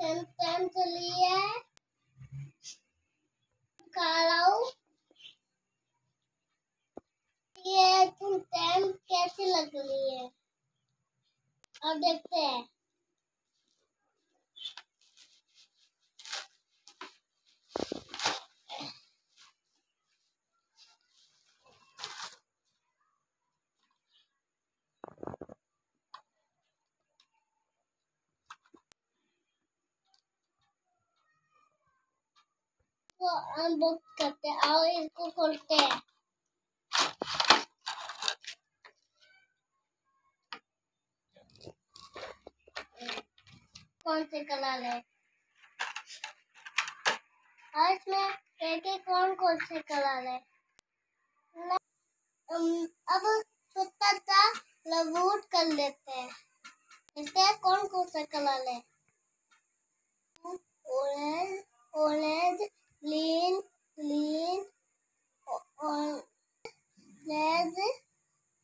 Sentence लिए कालाऊ ये sentence कैसी लग रही है और देखते हैं। तो अनबॉक्स करते हैं और इसको खोलते हैं। कौन से कलर है और इसमें देखे कौन से कलर है। अब छोटा सा लबूट कर लेते हैं। देखते हैं कौन सा कलर है। Orange orange green green orange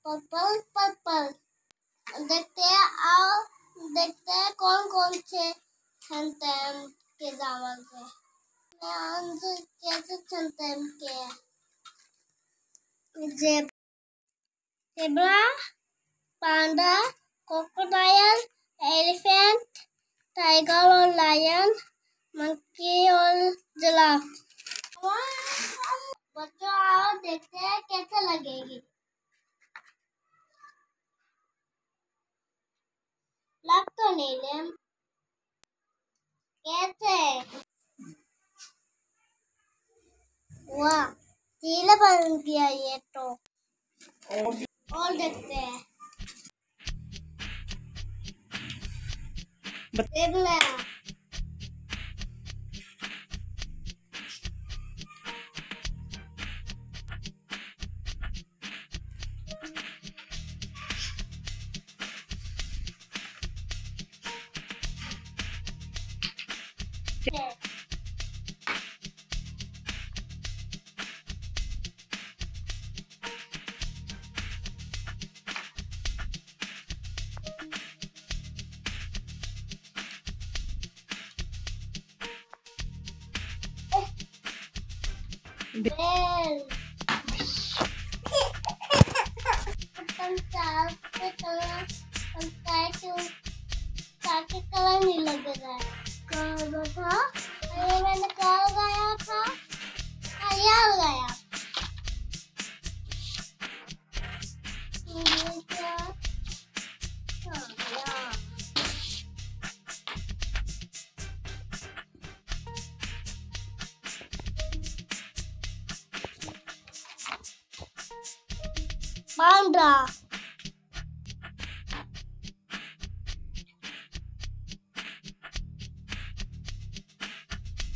purple purple. देखते हैं और देखते हैं कौन से सेंटेंस के जामन से आंसर कैसे सेंटेंस के है। ज़ेब्रा पांडा क्रोकोडाइल एलिफेंट टाइगर और लायन मंकी और जिराफ। बच्चों आओ देखते हैं कैसे लगेगी। लग तो नहीं ले कैसे। वाह चीला बन गया ये तो। और देखते हैं बेल कलर नहीं लग रहा है। कलर था अरे मैंने कलर लगाया था यार लगाया। पांडा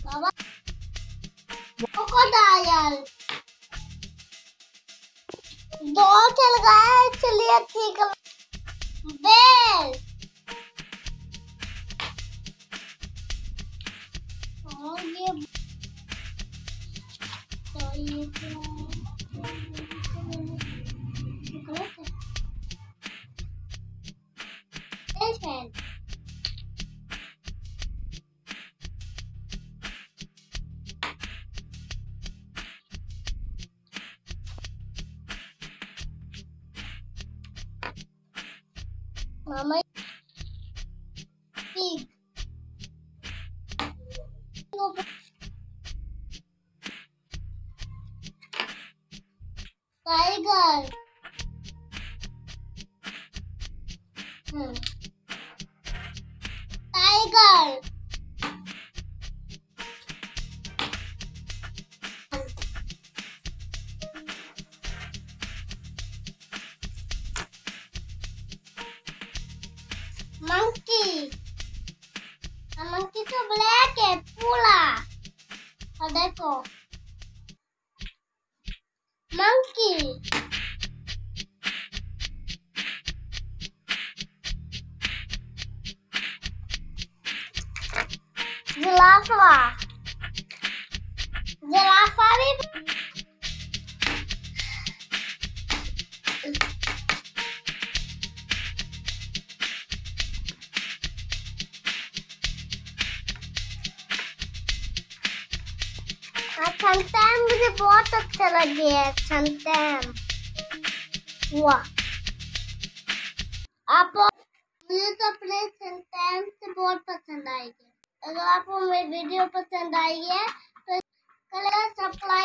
बाबा क्रोकोडाइल दो चल गया इसलिए ठीक है। बेल और ये मामा pig tiger tiger monkey monkey तो ब्लैक है पूरा। और देखो मंकी जिराफा जिराफा भी छनटैम मुझे बहुत अच्छा लगे है। छनटैम वाह, आप मुझे तो अपने छनटैम से बहुत पसंद आएगी। अगर आपको मेरी वीडियो पसंद आई है तो सब्सक्राइब